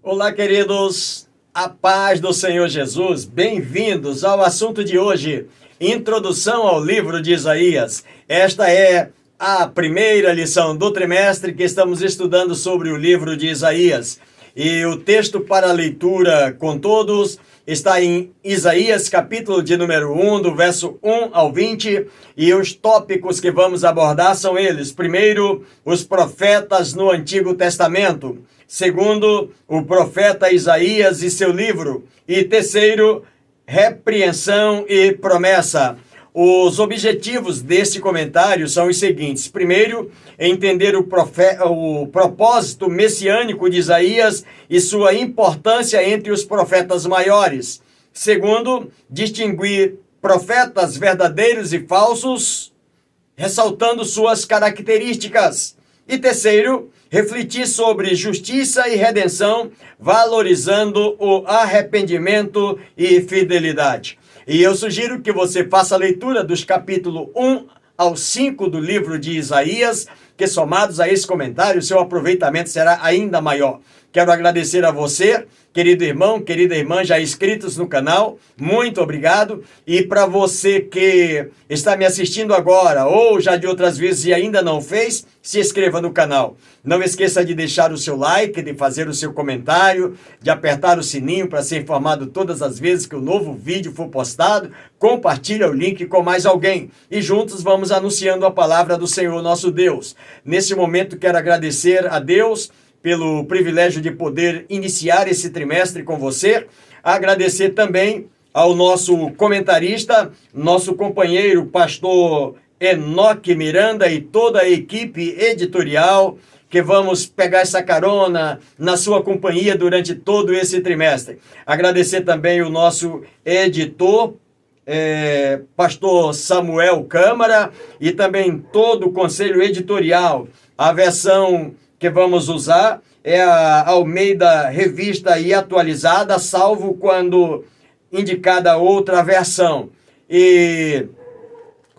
Olá, queridos, a paz do Senhor Jesus, bem-vindos ao assunto de hoje, Introdução ao livro de Isaías. Esta é a primeira lição do trimestre que estamos estudando sobre o livro de Isaías. E o texto para leitura com todos está em Isaías, capítulo de número 1, do verso 1 ao 20, e os tópicos que vamos abordar são eles. Primeiro, os profetas no Antigo Testamento. Segundo, o profeta Isaías e seu livro. E terceiro, repreensão e promessa. Os objetivos deste comentário são os seguintes. Primeiro, entender o propósito messiânico de Isaías e sua importância entre os profetas maiores. Segundo, distinguir profetas verdadeiros e falsos, ressaltando suas características. E terceiro, refletir sobre justiça e redenção, valorizando o arrependimento e fidelidade. E eu sugiro que você faça a leitura dos capítulos 1 ao 5 do livro de Isaías, que somados a esse comentário, seu aproveitamento será ainda maior. Quero agradecer a você, querido irmão, querida irmã, já inscritos no canal, muito obrigado. E para você que está me assistindo agora, ou já de outras vezes e ainda não fez, se inscreva no canal. Não esqueça de deixar o seu like, de fazer o seu comentário, de apertar o sininho para ser informado todas as vezes que o novo vídeo for postado. Compartilhe o link com mais alguém e juntos vamos anunciando a palavra do Senhor nosso Deus. Nesse momento quero agradecer a Deus pelo privilégio de poder iniciar esse trimestre com você. Agradecer também ao nosso comentarista, nosso companheiro, pastor Enoque Miranda e toda a equipe editorial, que vamos pegar essa carona na sua companhia durante todo esse trimestre. Agradecer também o nosso editor, pastor Samuel Câmara, e também todo o conselho editorial. A versão que vamos usar é a Almeida Revista e Atualizada, salvo quando indicada outra versão. E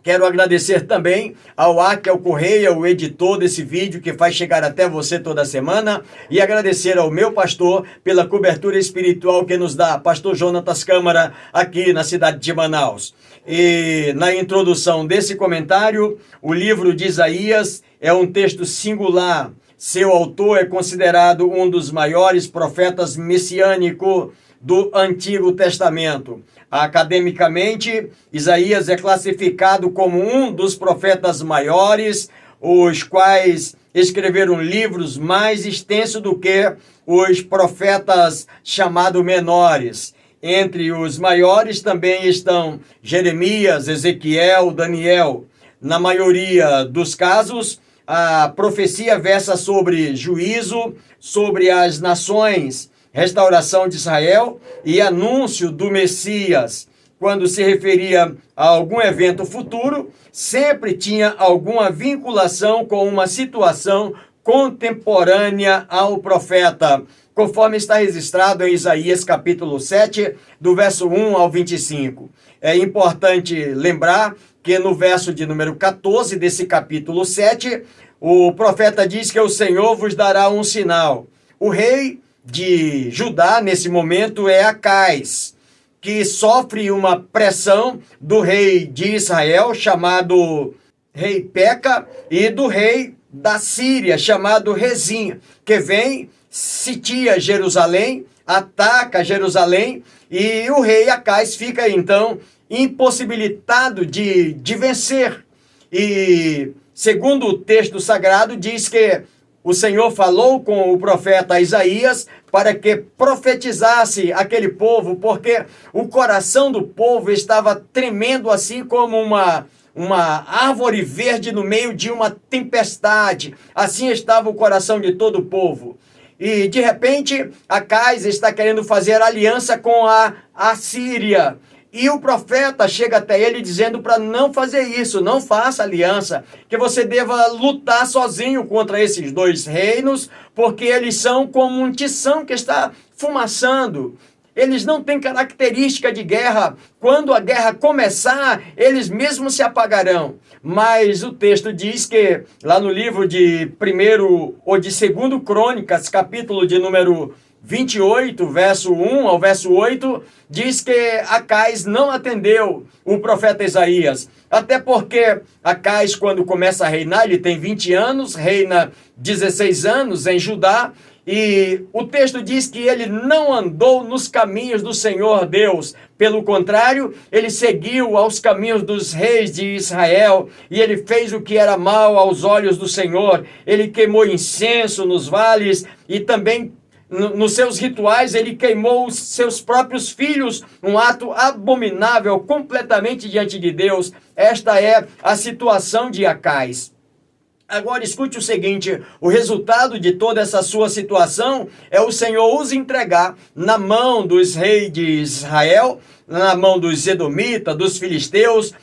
quero agradecer também ao Akel Correia, o editor desse vídeo, que faz chegar até você toda semana, e agradecer ao meu pastor pela cobertura espiritual que nos dá, pastor Jonatas Câmara, aqui na cidade de Manaus. E na introdução desse comentário, o livro de Isaías é um texto singular. Seu autor é considerado um dos maiores profetas messiânicos do Antigo Testamento. Academicamente, Isaías é classificado como um dos profetas maiores, os quais escreveram livros mais extensos do que os profetas chamados menores. Entre os maiores também estão Jeremias, Ezequiel, Daniel. Na maioria dos casos, a profecia versa sobre juízo, sobre as nações, restauração de Israel e anúncio do Messias. Quando se referia a algum evento futuro, sempre tinha alguma vinculação com uma situação contemporânea ao profeta, conforme está registrado em Isaías capítulo 7, do verso 1 ao 25. É importante lembrar que no verso de número 14 desse capítulo 7, o profeta diz que o Senhor vos dará um sinal. O rei de Judá, nesse momento, é Acais, que sofre uma pressão do rei de Israel, chamado rei Peca, e do rei da Síria, chamado Rezim, que vem, sitia Jerusalém, ataca Jerusalém, e o rei Acais fica, então, impossibilitado de vencer. E, segundo o texto sagrado, diz que o Senhor falou com o profeta Isaías para que profetizasse aquele povo, porque o coração do povo estava tremendo assim como uma árvore verde no meio de uma tempestade. Assim estava o coração de todo o povo. E, de repente, Acais está querendo fazer aliança com a Síria. E o profeta chega até ele dizendo para não fazer isso, não faça aliança, que você deva lutar sozinho contra esses dois reinos, porque eles são como um tição que está fumaçando. Eles não têm característica de guerra. Quando a guerra começar, eles mesmos se apagarão. Mas o texto diz que, lá no livro de 1º ou de 2º Crônicas, capítulo de número 28, verso 1 ao verso 8, diz que Acais não atendeu o profeta Isaías. Até porque Acais, quando começa a reinar, ele tem 20 anos, reina 16 anos em Judá, e o texto diz que ele não andou nos caminhos do Senhor Deus. Pelo contrário, ele seguiu aos caminhos dos reis de Israel e ele fez o que era mal aos olhos do Senhor. Ele queimou incenso nos vales e também nos seus rituais ele queimou os seus próprios filhos, um ato abominável completamente diante de Deus. Esta é a situação de Acais. Agora escute o seguinte, o resultado de toda essa sua situação é o Senhor os entregar na mão dos reis de Israel, na mão dos edomitas, dos filisteus.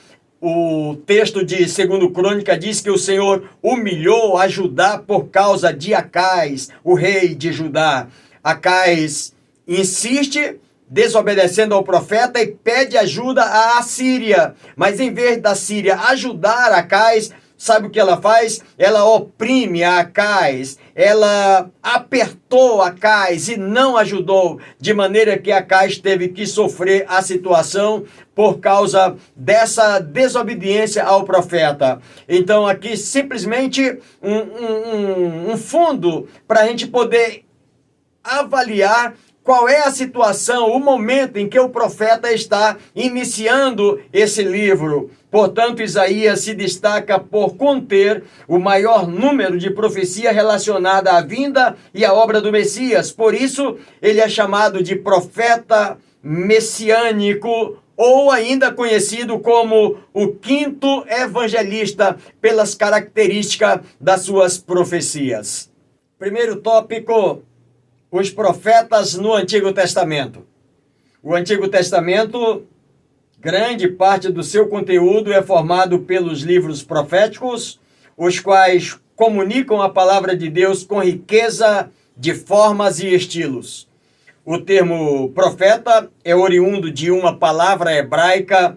O texto de 2 Crônica diz que o Senhor humilhou a Judá por causa de Acais, o rei de Judá. Acais insiste, desobedecendo ao profeta, e pede ajuda à Assíria. Mas em vez da Síria ajudar Acais, sabe o que ela faz? Ela oprime a Acais, ela apertou Acais e não ajudou, de maneira que Acais teve que sofrer a situação por causa dessa desobediência ao profeta. Então aqui simplesmente um fundo para a gente poder avaliar qual é a situação, o momento em que o profeta está iniciando esse livro. Portanto, Isaías se destaca por conter o maior número de profecia relacionada à vinda e à obra do Messias. Por isso, ele é chamado de profeta messiânico, ou ainda conhecido como o quinto evangelista, pelas características das suas profecias. Primeiro tópico: os profetas no Antigo Testamento. O Antigo Testamento, grande parte do seu conteúdo é formado pelos livros proféticos, os quais comunicam a palavra de Deus com riqueza de formas e estilos. O termo profeta é oriundo de uma palavra hebraica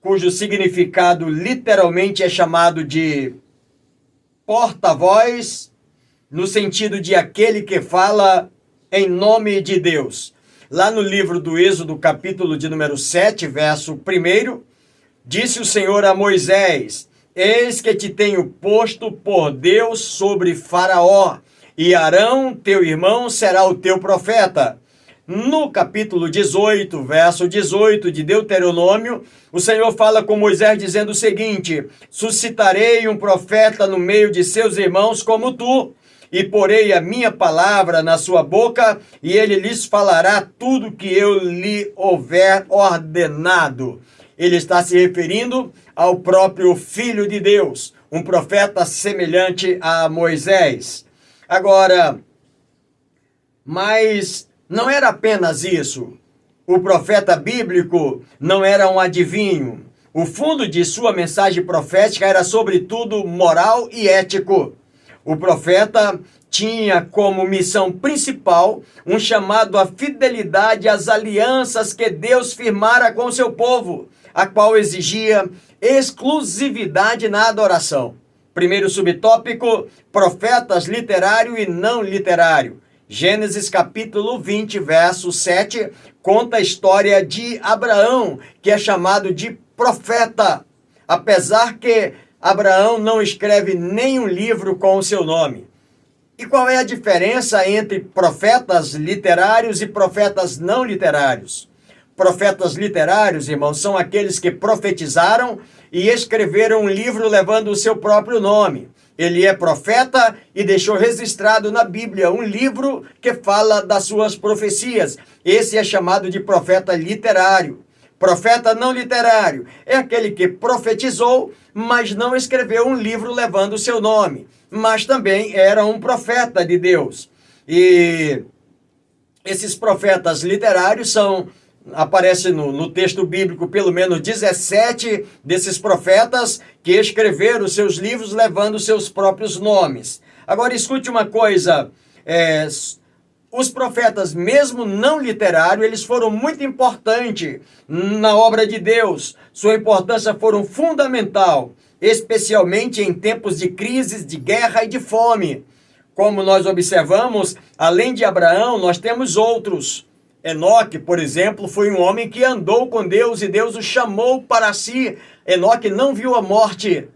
cujo significado literalmente é chamado de porta-voz, no sentido de aquele que fala em nome de Deus. Lá no livro do Êxodo, capítulo de número 7, verso 1, disse o Senhor a Moisés: eis que te tenho posto por Deus sobre Faraó, e Arão, teu irmão, será o teu profeta. No capítulo 18, verso 18 de Deuteronômio, o Senhor fala com Moisés dizendo o seguinte: suscitarei um profeta no meio de seus irmãos como tu, e porei a minha palavra na sua boca, e ele lhes falará tudo que eu lhe houver ordenado. Ele está se referindo ao próprio Filho de Deus, um profeta semelhante a Moisés. Agora, mas não era apenas isso. O profeta bíblico não era um adivinho. O fundo de sua mensagem profética era sobretudo moral e ético. O profeta tinha como missão principal um chamado à fidelidade às alianças que Deus firmara com o seu povo, a qual exigia exclusividade na adoração. Primeiro subtópico: profetas literário e não literário. Gênesis capítulo 20, verso 7, conta a história de Abraão, que é chamado de profeta, apesar que Abraão não escreve nenhum livro com o seu nome. E qual é a diferença entre profetas literários e profetas não literários? Profetas literários, irmãos, são aqueles que profetizaram e escreveram um livro levando o seu próprio nome. Ele é profeta e deixou registrado na Bíblia um livro que fala das suas profecias. Esse é chamado de profeta literário. Profeta não literário é aquele que profetizou, mas não escreveu um livro levando o seu nome, mas também era um profeta de Deus. E esses profetas literários aparece no texto bíblico pelo menos 17 desses profetas que escreveram seus livros levando seus próprios nomes. Agora escute uma coisa, os profetas, mesmo não literários, eles foram muito importantes na obra de Deus. Sua importância foram fundamental, especialmente em tempos de crises, de guerra e de fome, Como nós observamos, além de Abraão, nós temos outros. Enoque, por exemplo, foi um homem que andou com Deus e Deus o chamou para si. Enoque não viu a morte,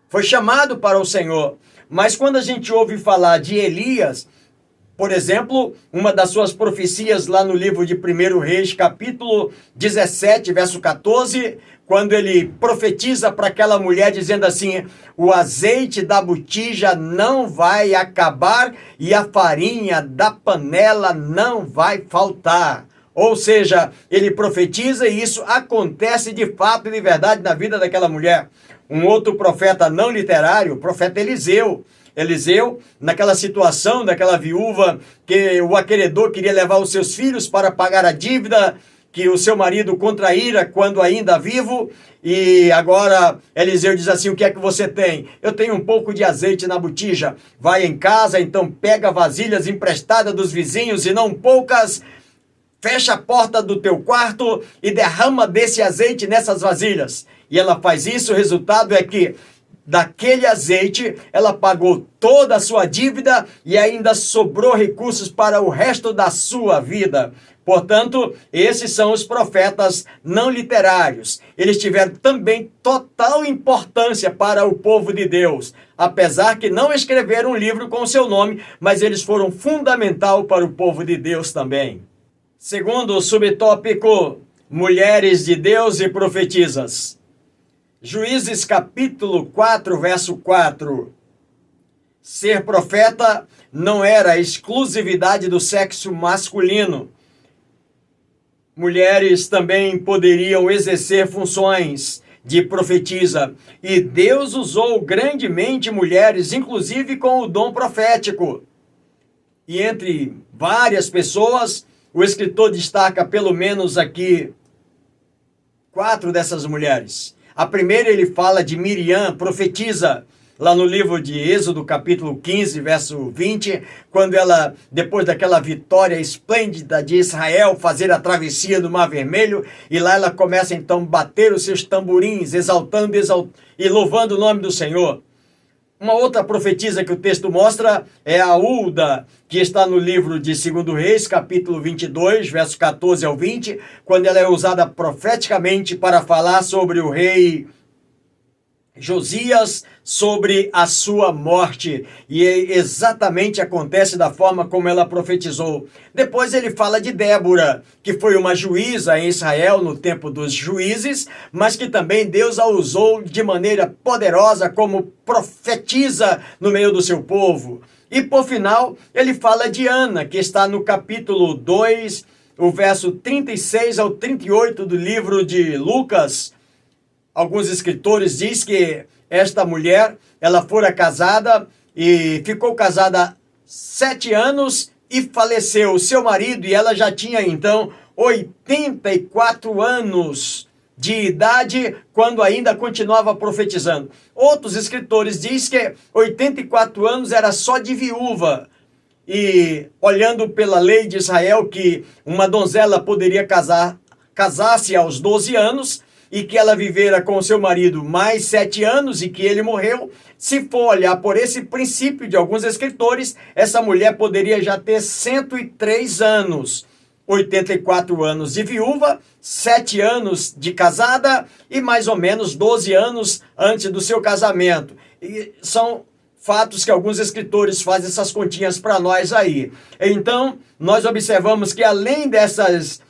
foi chamado para o Senhor. Mas quando a gente ouve falar de Elias, por exemplo, uma das suas profecias lá no livro de 1 Reis, capítulo 17, verso 14, quando ele profetiza para aquela mulher dizendo assim: o azeite da botija não vai acabar e a farinha da panela não vai faltar. Ou seja, ele profetiza e isso acontece de fato e de verdade na vida daquela mulher. Um outro profeta não literário, o profeta Eliseu. Eliseu, naquela situação daquela viúva que o acreedor queria levar os seus filhos para pagar a dívida que o seu marido contraíra quando ainda vivo, e agora Eliseu diz assim: o que é que você tem? Eu tenho um pouco de azeite na botija. Vai em casa, então pega vasilhas emprestadas dos vizinhos e não poucas, fecha a porta do teu quarto e derrama desse azeite nessas vasilhas. E ela faz isso, o resultado é que daquele azeite, ela pagou toda a sua dívida e ainda sobrou recursos para o resto da sua vida. Portanto, esses são os profetas não literários. Eles tiveram também total importância para o povo de Deus, apesar que não escreveram um livro com o seu nome, mas eles foram fundamental para o povo de Deus também. Segundo o subtópico, mulheres de Deus e profetisas. Juízes capítulo 4, verso 4. Ser profeta não era exclusividade do sexo masculino. Mulheres também poderiam exercer funções de profetisa. E Deus usou grandemente mulheres, inclusive com o dom profético. E entre várias pessoas, o escritor destaca pelo menos aqui 4 dessas mulheres. A primeira ele fala de Miriam, profetisa, lá no livro de Êxodo, capítulo 15, verso 20, quando ela, depois daquela vitória esplêndida de Israel, fazer a travessia do Mar Vermelho, e lá ela começa então a bater os seus tamborins, exaltando e louvando o nome do Senhor. Uma outra profetisa que o texto mostra é a Hulda, que está no livro de 2 Reis, capítulo 22, verso 14 ao 20, quando ela é usada profeticamente para falar sobre o rei Josias, sobre a sua morte. E exatamente acontece da forma como ela profetizou. Depois ele fala de Débora, que foi uma juíza em Israel no tempo dos juízes, mas que também Deus a usou de maneira poderosa como profetisa no meio do seu povo. E por final, ele fala de Ana, que está no capítulo 2, o verso 36 ao 38 do livro de Lucas. Alguns escritores dizem que esta mulher, ela fora casada e ficou casada 7 anos e faleceu o seu marido, e ela já tinha então 84 anos de idade quando ainda continuava profetizando. Outros escritores dizem que 84 anos era só de viúva. E olhando pela lei de Israel que uma donzela poderia casar-se aos 12 anos, e que ela vivera com o seu marido mais 7 anos e que ele morreu, se for olhar por esse princípio de alguns escritores, essa mulher poderia já ter 103 anos. 84 anos de viúva, 7 anos de casada e mais ou menos 12 anos antes do seu casamento. E são fatos que alguns escritores fazem essas continhas para nós aí. Então, nós observamos que além dessas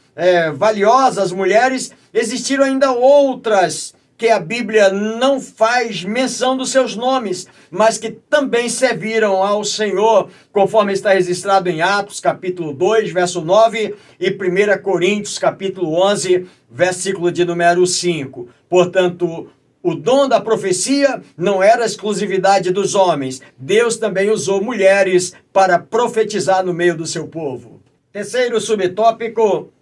valiosas mulheres, existiram ainda outras que a Bíblia não faz menção dos seus nomes, mas que também serviram ao Senhor, conforme está registrado em Atos, capítulo 2, verso 9, e 1 Coríntios, capítulo 11, versículo de número 5. Portanto, o dom da profecia não era exclusividade dos homens. Deus também usou mulheres para profetizar no meio do seu povo. Terceiro subtópico,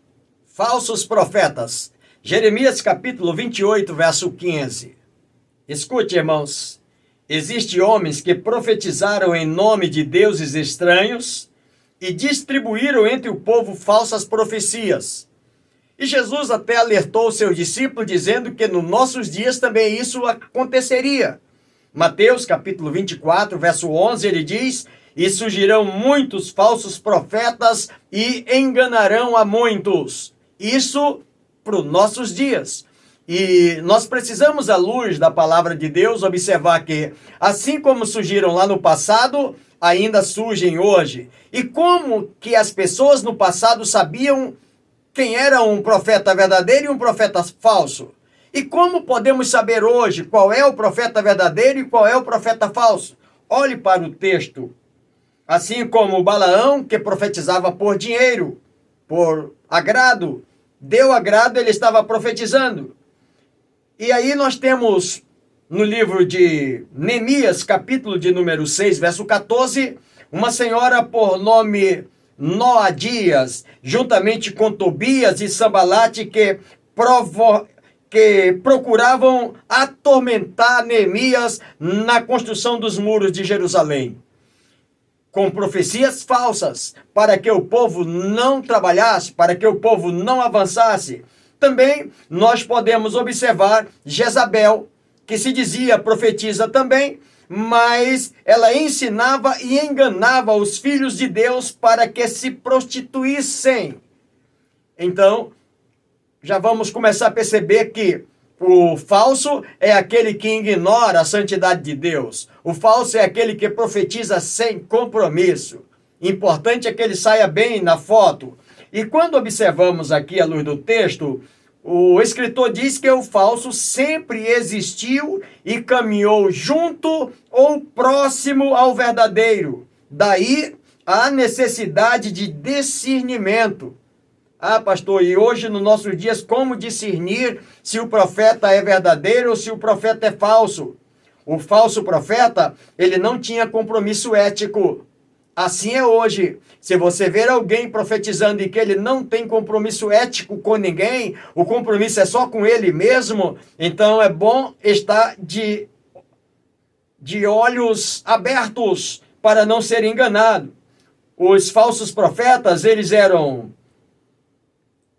falsos profetas. Jeremias capítulo 28, verso 15. Escute, irmãos. Existem homens que profetizaram em nome de deuses estranhos e distribuíram entre o povo falsas profecias. E Jesus até alertou seus discípulos dizendo que nos nossos dias também isso aconteceria. Mateus capítulo 24, verso 11, ele diz: e surgirão muitos falsos profetas e enganarão a muitos. Isso para os nossos dias. E nós precisamos, à luz da palavra de Deus, observar que, assim como surgiram lá no passado, ainda surgem hoje. E como que as pessoas no passado sabiam quem era um profeta verdadeiro e um profeta falso? E como podemos saber hoje qual é o profeta verdadeiro e qual é o profeta falso? Olhe para o texto. Assim como Balaão, que profetizava por dinheiro, por agrado, deu agrado, ele estava profetizando. E aí nós temos no livro de Neemias, capítulo de número 6, verso 14, uma senhora por nome Noadias, juntamente com Tobias e Sambalate, que procuravam atormentar Neemias na construção dos muros de Jerusalém, com profecias falsas, para que o povo não trabalhasse, para que o povo não avançasse. Também nós podemos observar Jezabel, que se dizia profetisa também, mas ela ensinava e enganava os filhos de Deus para que se prostituíssem. Então, já vamos começar a perceber que o falso é aquele que ignora a santidade de Deus. O falso é aquele que profetiza sem compromisso. Importante é que ele saia bem na foto. E quando observamos aqui à luz do texto, o escritor diz que o falso sempre existiu e caminhou junto ou próximo ao verdadeiro. Daí a necessidade de discernimento. Ah, pastor, e hoje nos nossos dias, como discernir se o profeta é verdadeiro ou se o profeta é falso? O falso profeta, ele não tinha compromisso ético. Assim é hoje. Se você ver alguém profetizando e que ele não tem compromisso ético com ninguém, o compromisso é só com ele mesmo, então é bom estar de olhos abertos para não ser enganado. Os falsos profetas, eles eram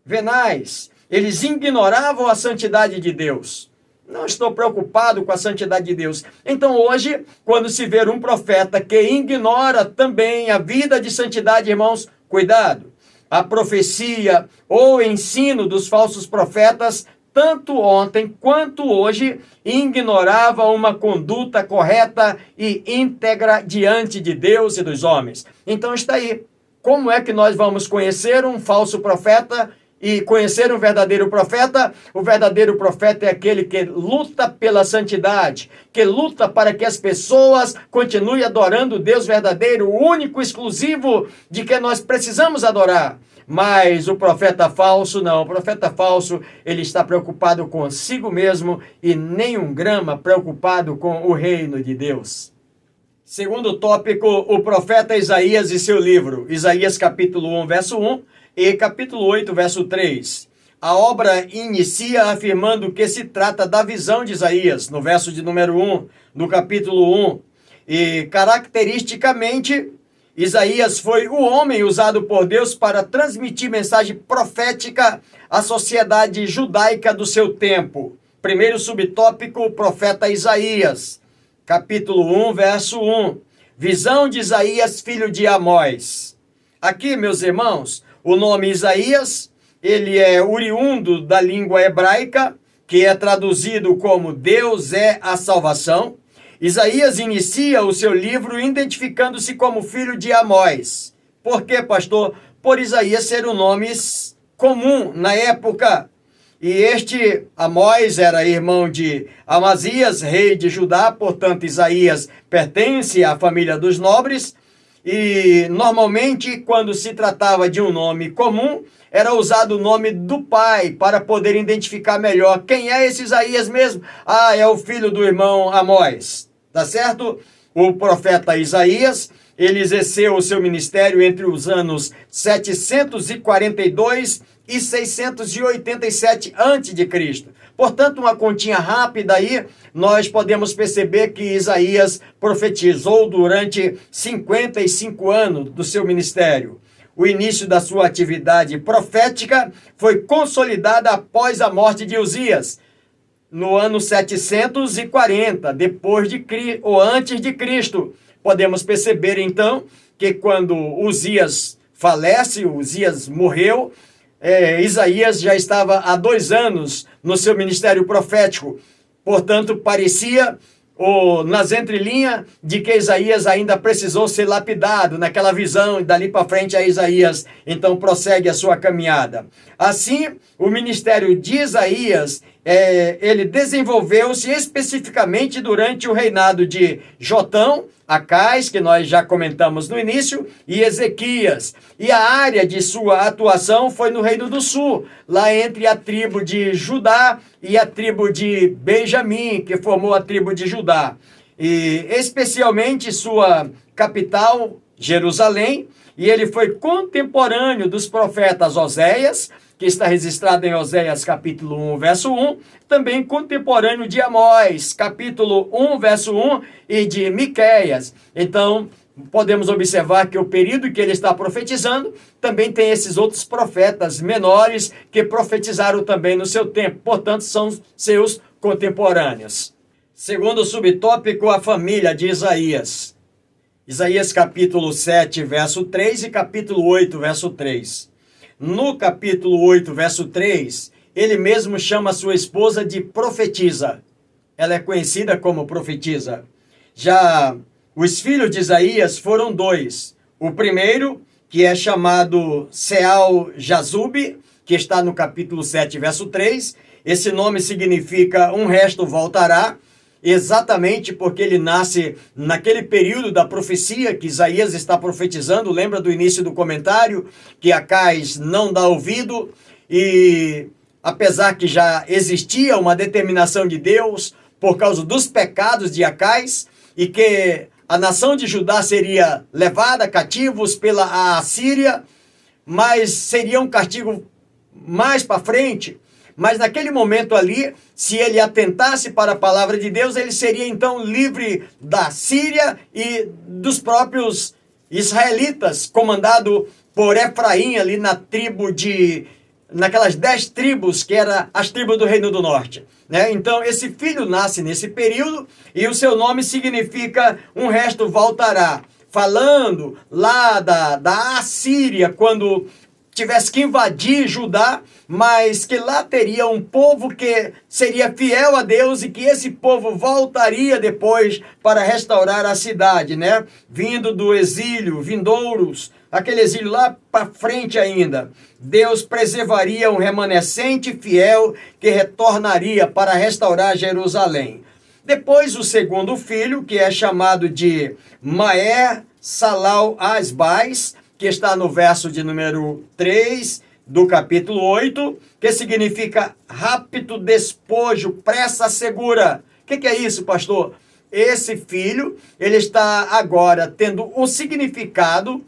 venais, eles ignoravam a santidade de Deus. Não estou preocupado com a santidade de Deus. Então hoje, quando se vê um profeta que ignora também a vida de santidade, irmãos, cuidado. A profecia ou ensino dos falsos profetas, tanto ontem quanto hoje, ignorava uma conduta correta e íntegra diante de Deus e dos homens. Então está aí. Como é que nós vamos conhecer um falso profeta e conhecer um verdadeiro profeta? O verdadeiro profeta é aquele que luta pela santidade, que luta para que as pessoas continuem adorando o Deus verdadeiro, o único, exclusivo, de que nós precisamos adorar. Mas o profeta falso, não. O profeta falso, ele está preocupado consigo mesmo e nem um grama preocupado com o reino de Deus. Segundo tópico, o profeta Isaías e seu livro. Isaías capítulo 1, verso 1. E capítulo 8, verso 3. A obra inicia afirmando que se trata da visão de Isaías, no verso de número 1, do capítulo 1. E, caracteristicamente, Isaías foi o homem usado por Deus para transmitir mensagem profética à sociedade judaica do seu tempo. Primeiro subtópico, o profeta Isaías, capítulo 1, verso 1. Visão de Isaías, filho de Amós. Aqui, meus irmãos, o nome Isaías, ele é oriundo da língua hebraica, que é traduzido como Deus é a salvação. Isaías inicia o seu livro identificando-se como filho de Amós. Por quê, pastor? Por Isaías ser um nome comum na época. E este Amós era irmão de Amazias, rei de Judá, portanto Isaías pertence à família dos nobres. E normalmente, quando se tratava de um nome comum, era usado o nome do pai para poder identificar melhor quem é esse Isaías mesmo. Ah, é o filho do irmão Amós, tá certo? O profeta Isaías, ele exerceu o seu ministério entre os anos 742 e 687 a.C. Portanto, uma continha rápida aí, nós podemos perceber que Isaías profetizou durante 55 anos do seu ministério. O início da sua atividade profética foi consolidada após a morte de Uzias, no ano 740, depois de ou antes de Cristo, podemos perceber então que quando Uzias falece, Uzias morreu, Isaías já estava há 2 anos no seu ministério profético. Portanto, parecia nas entrelinhas de que Isaías ainda precisou ser lapidado naquela visão, e dali para frente a Isaías então prossegue a sua caminhada. Assim, o ministério de Isaías, ele desenvolveu-se especificamente durante o reinado de Jotão, Acais, que nós já comentamos no início, e Ezequias. E a área de sua atuação foi no Reino do Sul, lá entre a tribo de Judá e a tribo de Benjamim, que formou a tribo de Judá. E especialmente sua capital, Jerusalém, e ele foi contemporâneo dos profetas Oséias, que está registrado em Oséias capítulo 1, verso 1, também contemporâneo de Amós, capítulo 1, verso 1, e de Miqueias. Então, podemos observar que o período que ele está profetizando, também tem esses outros profetas menores que profetizaram também no seu tempo, portanto, são seus contemporâneos. Segundo subtópico, a família de Isaías. Isaías capítulo 7, verso 3 e capítulo 8, verso 3. No capítulo 8, verso 3, ele mesmo chama sua esposa de profetisa. Ela é conhecida como profetisa. Já os filhos de Isaías foram 2. O primeiro, que é chamado Seal-Jazube, que está no capítulo 7, verso 3. Esse nome significa um resto voltará, exatamente porque ele nasce naquele período da profecia que Isaías está profetizando. Lembra do início do comentário, que Acais não dá ouvido, e apesar que já existia uma determinação de Deus por causa dos pecados de Acais, e que a nação de Judá seria levada cativos pela Assíria, mas seria um castigo mais para frente. Mas naquele momento ali, se ele atentasse para a palavra de Deus, ele seria então livre da Síria e dos próprios israelitas, comandado por Efraim ali naquelas 10 tribos, que eram as tribos do Reino do Norte. Né? Então esse filho nasce nesse período e o seu nome significa um resto voltará. Falando lá da Assíria, quando tivesse que invadir Judá, mas que lá teria um povo que seria fiel a Deus e que esse povo voltaria depois para restaurar a cidade, né? Vindo do exílio, vindouros, aquele exílio lá para frente ainda. Deus preservaria um remanescente fiel que retornaria para restaurar Jerusalém. Depois o segundo filho, que é chamado de Maher Salal Asbais, que está no verso de número 3 do capítulo 8, que significa rápido despojo, pressa segura. O que é isso, pastor? Esse filho, ele está agora tendo o significado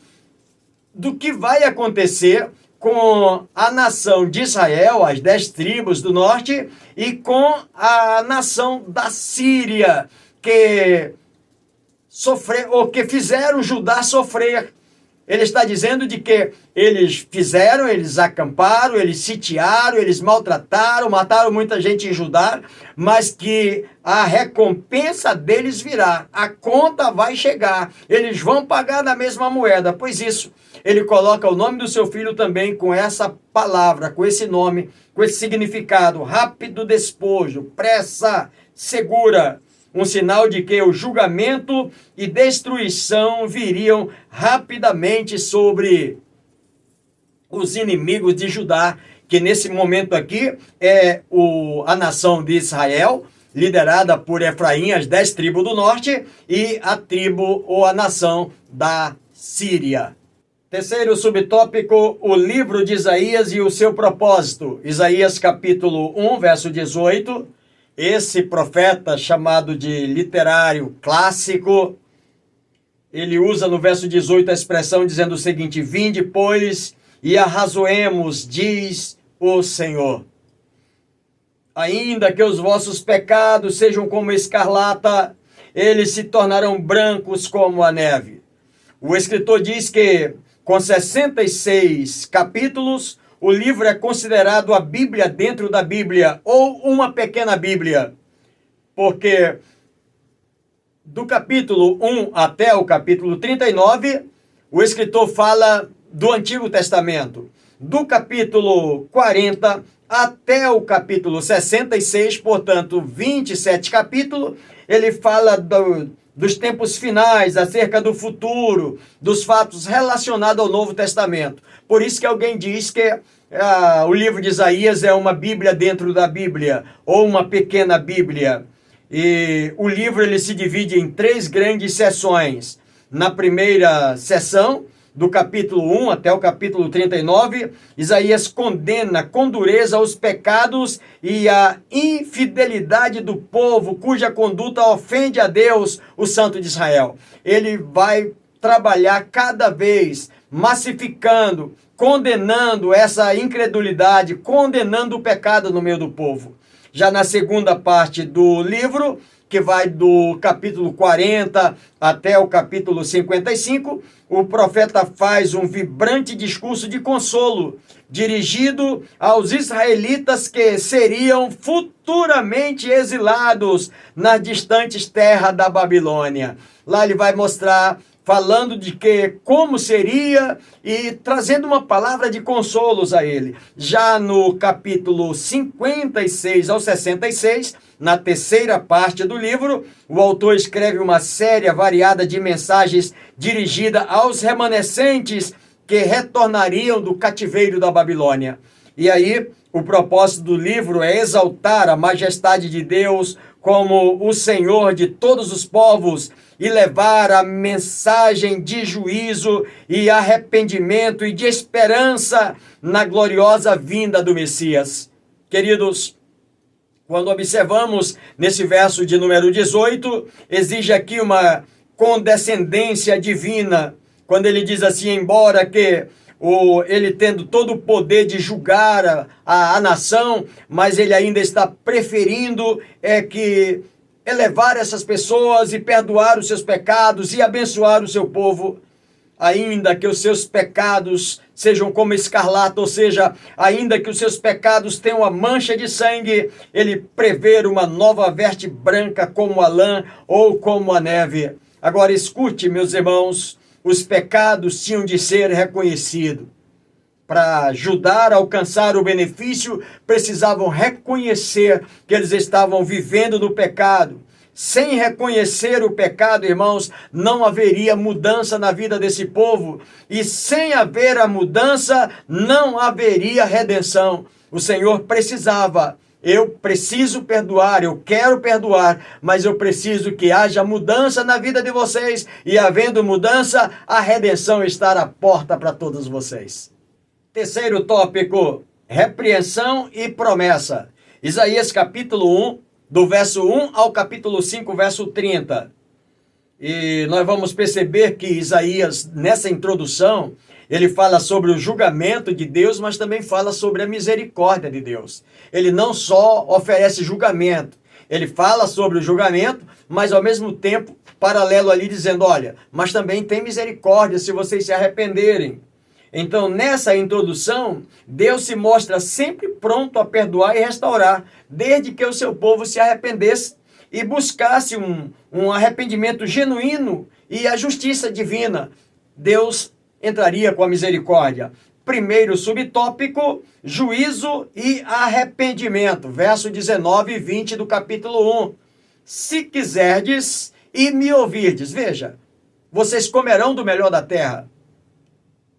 do que vai acontecer com a nação de Israel, as 10 tribos do norte, e com a nação da Síria, que fizeram Judá sofrer. Ele está dizendo de que eles acamparam, eles sitiaram, eles maltrataram, mataram muita gente em Judá, mas que a recompensa deles virá, a conta vai chegar, eles vão pagar na mesma moeda. Pois isso, ele coloca o nome do seu filho também com essa palavra, com esse nome, com esse significado: rápido despojo, pressa segura. Um sinal de que o julgamento e destruição viriam rapidamente sobre os inimigos de Judá, que nesse momento aqui é a nação de Israel, liderada por Efraim, as 10 tribos do norte, e a tribo ou a nação da Síria. Terceiro subtópico, o livro de Isaías e o seu propósito. Isaías capítulo 1, verso 18. Esse profeta, chamado de literário clássico, ele usa no verso 18 a expressão dizendo o seguinte: vinde, pois, e arrazoemos, diz o Senhor. Ainda que os vossos pecados sejam como escarlata, eles se tornarão brancos como a neve. O escritor diz que, com 66 capítulos, o livro é considerado a Bíblia dentro da Bíblia, ou uma pequena Bíblia, porque Do capítulo 1 até o capítulo 39, o escritor fala do Antigo Testamento. Do capítulo 40 até o capítulo 66, portanto, 27 capítulos, ele fala dos tempos finais, acerca do futuro, dos fatos relacionados ao Novo Testamento. Por isso que alguém diz que o livro de Isaías é uma Bíblia dentro da Bíblia, ou uma pequena Bíblia. E o livro ele se divide em 3 grandes seções. Na primeira seção, do capítulo 1 até o capítulo 39, Isaías condena com dureza os pecados e a infidelidade do povo, cuja conduta ofende a Deus, o Santo de Israel. Ele vai trabalhar cada vez massificando, condenando essa incredulidade, condenando o pecado no meio do povo. Já na segunda parte do livro, que vai do capítulo 40 até o capítulo 55, o profeta faz um vibrante discurso de consolo, dirigido aos israelitas que seriam futuramente exilados nas distantes terras da Babilônia. Lá ele vai mostrar, falando de que como seria e trazendo uma palavra de consolos a ele. Já no capítulo 56 ao 66, na terceira parte do livro, o autor escreve uma série variada de mensagens dirigidas aos remanescentes que retornariam do cativeiro da Babilônia. E aí, o propósito do livro é exaltar a majestade de Deus como o Senhor de todos os povos e levar a mensagem de juízo e arrependimento e de esperança na gloriosa vinda do Messias. Queridos, quando observamos nesse verso de número 18, exige aqui uma condescendência divina, quando ele diz assim, embora que ele tendo todo o poder de julgar a nação, mas ele ainda está preferindo que elevar essas pessoas e perdoar os seus pecados e abençoar o seu povo, ainda que os seus pecados sejam como escarlata, ou seja, ainda que os seus pecados tenham uma mancha de sangue, ele prevê uma nova veste branca como a lã ou como a neve. Agora escute, meus irmãos, os pecados tinham de ser reconhecidos. Para ajudar a alcançar o benefício, precisavam reconhecer que eles estavam vivendo no pecado. Sem reconhecer o pecado, irmãos, não haveria mudança na vida desse povo. E sem haver a mudança, não haveria redenção. O Senhor precisava. Eu preciso perdoar, eu quero perdoar, mas eu preciso que haja mudança na vida de vocês. E havendo mudança, a redenção está à porta para todos vocês. Terceiro tópico, repreensão e promessa. Isaías capítulo 1, do verso 1 ao capítulo 5, verso 30. E nós vamos perceber que Isaías, nessa introdução, ele fala sobre o julgamento de Deus, mas também fala sobre a misericórdia de Deus. Ele não só oferece julgamento, ele fala sobre o julgamento, mas ao mesmo tempo, paralelo ali, dizendo, olha, mas também tem misericórdia se vocês se arrependerem. Então, nessa introdução, Deus se mostra sempre pronto a perdoar e restaurar, desde que o seu povo se arrependesse e buscasse um arrependimento genuíno e a justiça divina. Deus entraria com a misericórdia. Primeiro subtópico, juízo e arrependimento. Verso 19 e 20 do capítulo 1. Se quiserdes e me ouvirdes, veja, vocês comerão do melhor da terra.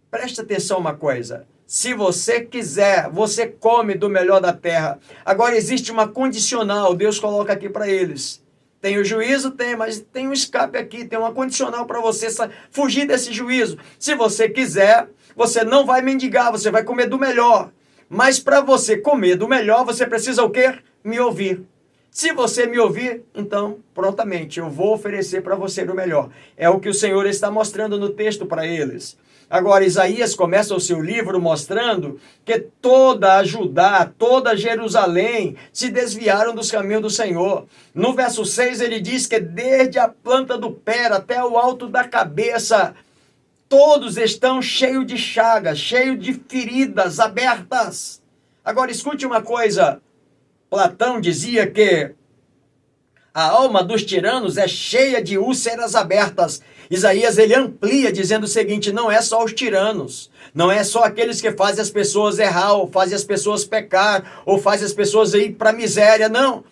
Preste atenção uma coisa, se você quiser, você come do melhor da terra. Agora existe uma condicional, Deus coloca aqui para eles. Tem o juízo? Tem, mas tem um escape aqui, tem uma condicional para você fugir desse juízo. Se você quiser, você não vai mendigar, você vai comer do melhor. Mas para você comer do melhor, você precisa o quê? Me ouvir. Se você me ouvir, então, prontamente, eu vou oferecer para você o melhor. É o que o Senhor está mostrando no texto para eles. Agora, Isaías começa o seu livro mostrando que toda Judá, toda Jerusalém se desviaram dos caminhos do Senhor. No verso 6 ele diz que desde a planta do pé até o alto da cabeça, todos estão cheios de chagas, cheios de feridas abertas. Agora escute uma coisa, Platão dizia que A alma dos tiranos é cheia de úlceras abertas. Isaías, ele amplia dizendo o seguinte: não é só os tiranos, não é só aqueles que fazem as pessoas errar, ou fazem as pessoas pecar, ou fazem as pessoas ir para a miséria, não.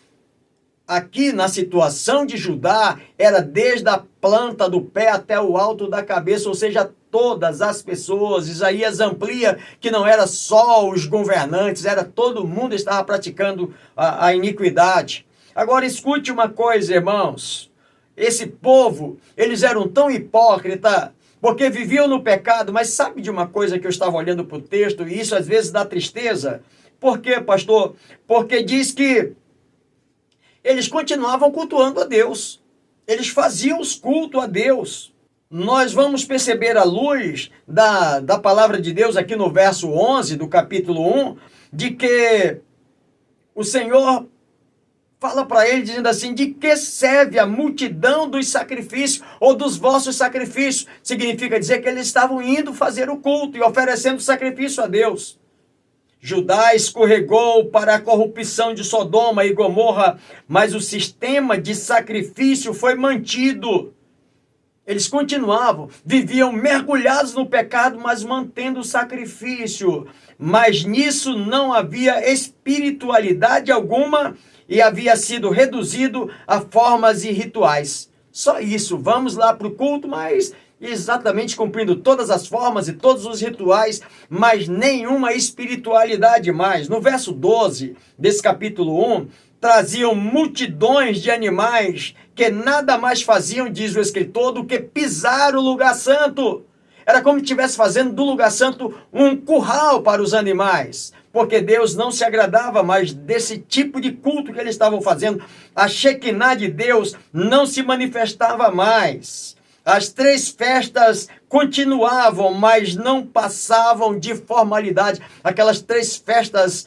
Aqui na situação de Judá, era desde a planta do pé até o alto da cabeça, ou seja, todas as pessoas. Isaías amplia que não era só os governantes, era todo mundo que estava praticando a iniquidade. Agora escute uma coisa, irmãos. Esse povo, eles eram tão hipócritas, porque viviam no pecado, mas sabe de uma coisa que eu estava olhando para o texto, e isso às vezes dá tristeza? Por quê, pastor? Porque diz que eles continuavam cultuando a Deus. Eles faziam os cultos a Deus. Nós vamos perceber à luz da palavra de Deus aqui no verso 11 do capítulo 1, de que o Senhor fala para ele dizendo assim: de que serve a multidão dos sacrifícios ou dos vossos sacrifícios? Significa dizer que eles estavam indo fazer o culto e oferecendo sacrifício a Deus. Judá escorregou para a corrupção de Sodoma e Gomorra, mas o sistema de sacrifício foi mantido. Eles continuavam, viviam mergulhados no pecado, mas mantendo o sacrifício. Mas nisso não havia espiritualidade alguma e havia sido reduzido a formas e rituais. Só isso, vamos lá para o culto, mas exatamente cumprindo todas as formas e todos os rituais, mas nenhuma espiritualidade mais. No verso 12 desse capítulo 1, traziam multidões de animais que nada mais faziam, diz o escritor, do que pisar o lugar santo. Era como se estivesse fazendo do lugar santo um curral para os animais, porque Deus não se agradava mais desse tipo de culto que eles estavam fazendo. A Shekinah de Deus não se manifestava mais. As 3 festas continuavam, mas não passavam de formalidade. Aquelas 3 festas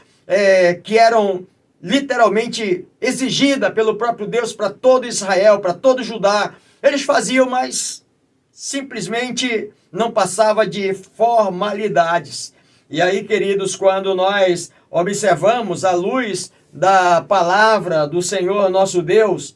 que eram literalmente exigidas pelo próprio Deus para todo Israel, para todo Judá. Eles faziam, mas simplesmente não passava de formalidades. E aí, queridos, quando nós observamos à luz da palavra do Senhor nosso Deus,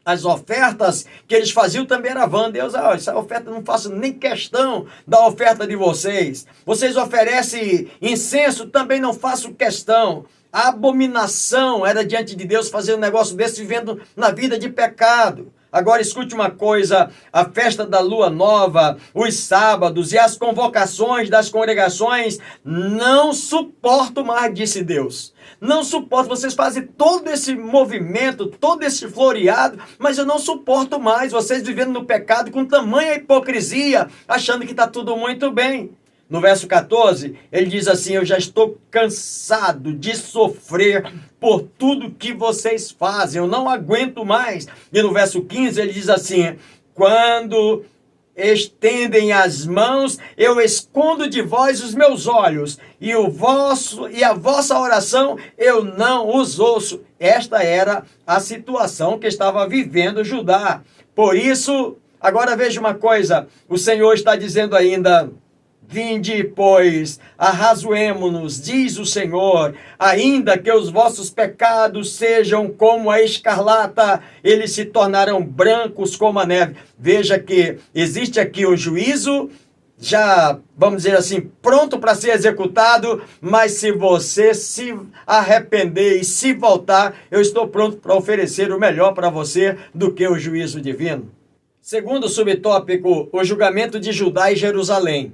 as ofertas que eles faziam também era vã. Deus, essa oferta não faço nem questão da oferta de vocês. Vocês oferecem incenso, também não faço questão. A abominação era diante de Deus fazer um negócio desse, vivendo na vida de pecado. Agora escute uma coisa: a festa da lua nova, os sábados e as convocações das congregações, não suporto mais, disse Deus. Não suporto, vocês fazem todo esse movimento, todo esse floreado, mas eu não suporto mais vocês vivendo no pecado com tamanha hipocrisia, achando que está tudo muito bem. No verso 14, ele diz assim: eu já estou cansado de sofrer por tudo que vocês fazem, eu não aguento mais. E no verso 15, ele diz assim: quando estendem as mãos, eu escondo de vós os meus olhos, e a vossa oração eu não os ouço. Esta era a situação que estava vivendo Judá. Por isso, agora veja uma coisa, o Senhor está dizendo ainda: vinde, pois, arrazoemo-nos, diz o Senhor, ainda que os vossos pecados sejam como a escarlata, eles se tornarão brancos como a neve. Veja que existe aqui um juízo, já, vamos dizer assim, pronto para ser executado, mas se você se arrepender e se voltar, eu estou pronto para oferecer o melhor para você do que o juízo divino. Segundo subtópico, o julgamento de Judá e Jerusalém.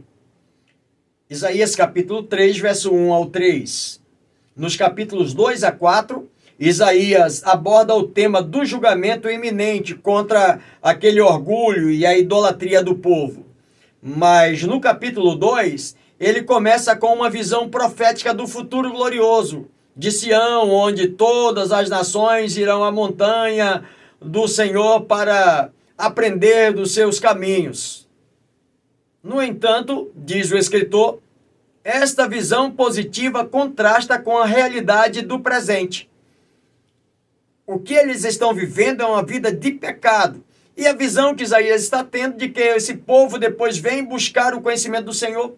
Isaías capítulo 3, verso 1 ao 3. Nos capítulos 2 a 4, Isaías aborda o tema do julgamento iminente contra aquele orgulho e a idolatria do povo. Mas no capítulo 2, ele começa com uma visão profética do futuro glorioso de Sião, onde todas as nações irão à montanha do Senhor para aprender dos seus caminhos. No entanto, diz o escritor, esta visão positiva contrasta com a realidade do presente. O que eles estão vivendo é uma vida de pecado. E a visão que Isaías está tendo de que esse povo depois vem buscar o conhecimento do Senhor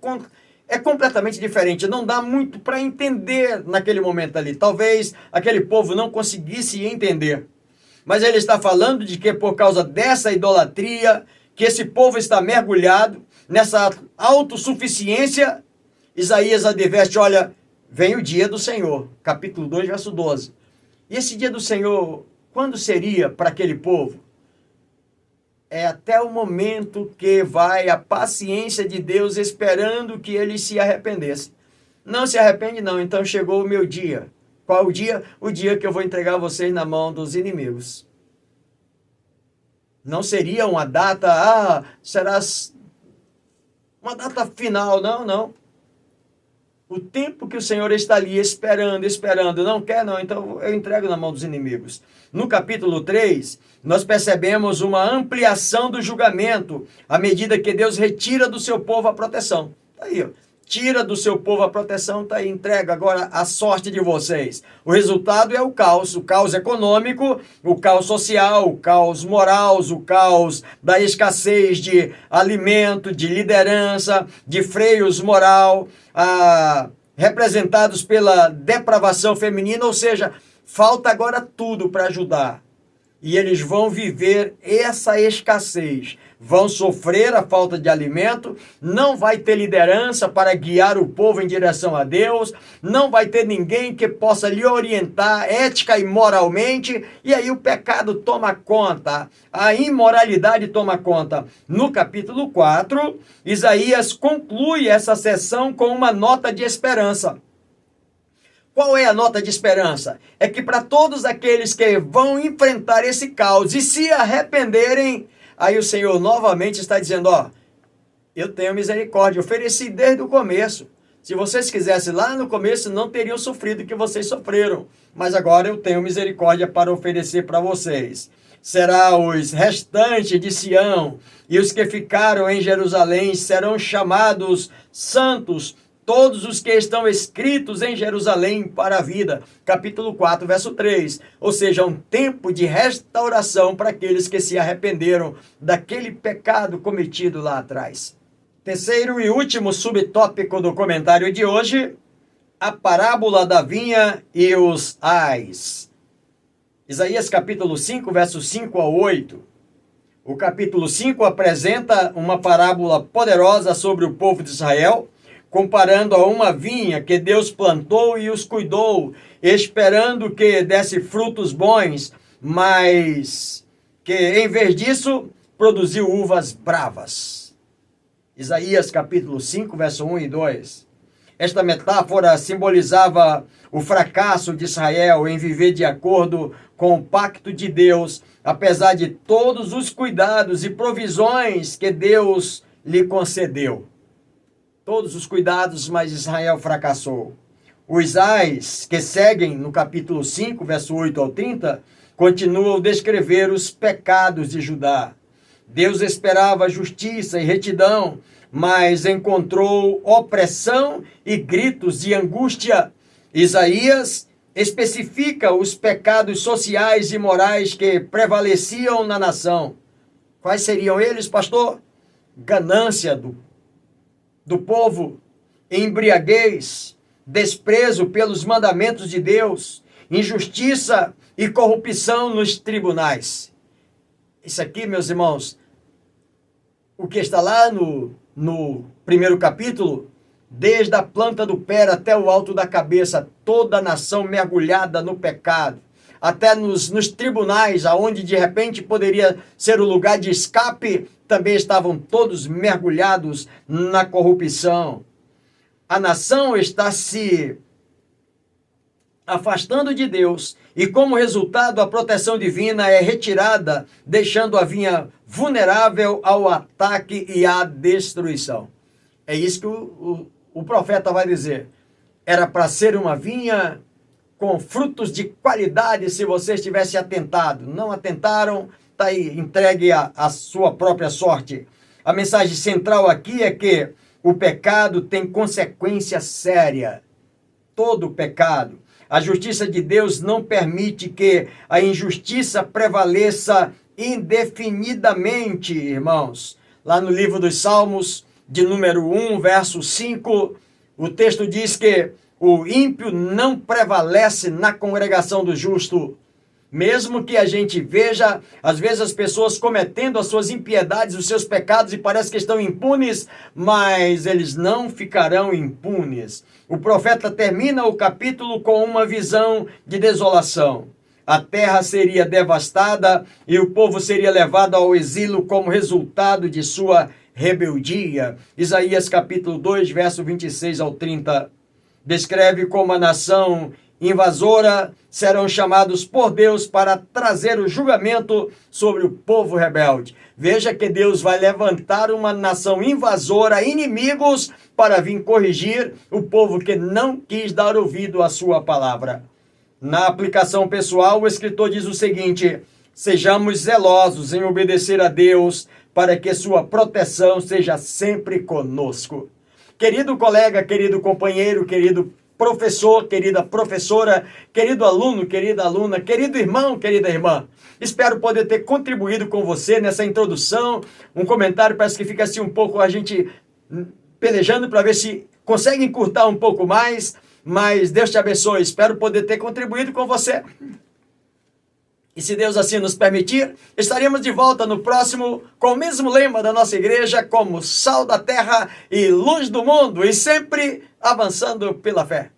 é completamente diferente. Não dá muito para entender naquele momento ali. Talvez aquele povo não conseguisse entender. Mas ele está falando de que por causa dessa idolatria, que esse povo está mergulhado nessa autossuficiência, Isaías adverte, olha, vem o dia do Senhor, capítulo 2, verso 12. E esse dia do Senhor, quando seria para aquele povo? É até o momento que vai a paciência de Deus esperando que eles se arrependessem. Não se arrepende não, então chegou o meu dia. Qual o dia? O dia que eu vou entregar vocês na mão dos inimigos. Não seria uma data, será uma data final, não. O tempo que o Senhor está ali esperando, não quer não, então eu entrego na mão dos inimigos. No capítulo 3, nós percebemos uma ampliação do julgamento, à medida que Deus retira do seu povo a proteção. Está aí, ó. Tira do seu povo a proteção, está aí, entrega agora a sorte de vocês. O resultado é o caos econômico, o caos social, o caos moral, o caos da escassez de alimento, de liderança, de freios moral, representados pela depravação feminina, ou seja, falta agora tudo para ajudar. E eles vão viver essa escassez, vão sofrer a falta de alimento, não vai ter liderança para guiar o povo em direção a Deus, não vai ter ninguém que possa lhe orientar ética e moralmente, e aí o pecado toma conta, a imoralidade toma conta. No capítulo 4, Isaías conclui essa sessão com uma nota de esperança. Qual é a nota de esperança? É que para todos aqueles que vão enfrentar esse caos e se arrependerem, aí o Senhor novamente está dizendo, eu tenho misericórdia, ofereci desde o começo. Se vocês quisessem lá no começo, não teriam sofrido o que vocês sofreram. Mas agora eu tenho misericórdia para oferecer para vocês. Será os restantes de Sião e os que ficaram em Jerusalém serão chamados santos, todos os que estão escritos em Jerusalém para a vida. Capítulo 4, verso 3. Ou seja, um tempo de restauração para aqueles que se arrependeram daquele pecado cometido lá atrás. Terceiro e último subtópico do comentário de hoje, a parábola da vinha e os ais. Isaías capítulo 5, versos 5 a 8. O capítulo 5 apresenta uma parábola poderosa sobre o povo de Israel, comparando a uma vinha que Deus plantou e os cuidou, esperando que desse frutos bons, mas que, em vez disso, produziu uvas bravas. Isaías capítulo 5, verso 1 e 2. Esta metáfora simbolizava o fracasso de Israel em viver de acordo com o pacto de Deus, apesar de todos os cuidados e provisões que Deus lhe concedeu. Todos os cuidados, mas Israel fracassou. Os ais que seguem no capítulo 5, verso 8 ao 30, continuam a descrever os pecados de Judá. Deus esperava justiça e retidão, mas encontrou opressão e gritos de angústia. Isaías especifica os pecados sociais e morais que prevaleciam na nação. Quais seriam eles, pastor? Ganância do povo, embriaguez, desprezo pelos mandamentos de Deus, injustiça e corrupção nos tribunais. Isso aqui, meus irmãos, o que está lá no primeiro capítulo, desde a planta do pé até o alto da cabeça, toda a nação mergulhada no pecado, até nos tribunais, aonde de repente poderia ser o lugar de escape, também estavam todos mergulhados na corrupção. A nação está se afastando de Deus e, como resultado, a proteção divina é retirada, deixando a vinha vulnerável ao ataque e à destruição. É isso que o profeta vai dizer. Era para ser uma vinha com frutos de qualidade se vocês tivessem atentado. Não atentaram, está aí, entregue a sua própria sorte. A mensagem central aqui é que o pecado tem consequência séria. Todo pecado. A justiça de Deus não permite que a injustiça prevaleça indefinidamente, irmãos. Lá no livro dos Salmos, de número 1, verso 5, o texto diz que o ímpio não prevalece na congregação do justo, Mesmo que a gente veja, às vezes, as pessoas cometendo as suas impiedades, os seus pecados, e parece que estão impunes, mas eles não ficarão impunes. O profeta termina o capítulo com uma visão de desolação. A terra seria devastada e o povo seria levado ao exílio como resultado de sua rebeldia. Isaías capítulo 2, verso 26 ao 30, descreve como a nação invasora serão chamados por Deus para trazer o julgamento sobre o povo rebelde. Veja que Deus vai levantar uma nação invasora, inimigos, para vir corrigir o povo que não quis dar ouvido à sua palavra. Na aplicação pessoal, o escritor diz o seguinte: sejamos zelosos em obedecer a Deus, para que sua proteção seja sempre conosco. Querido colega, querido companheiro, querido professor, querida professora, querido aluno, querida aluna, querido irmão, querida irmã, espero poder ter contribuído com você nessa introdução. Um comentário parece que fica assim um pouco a gente pelejando para ver se consegue encurtar um pouco mais, mas Deus te abençoe, espero poder ter contribuído com você. E se Deus assim nos permitir, estaremos de volta no próximo com o mesmo lema da nossa igreja, como sal da terra e luz do mundo, e sempre avançando pela fé.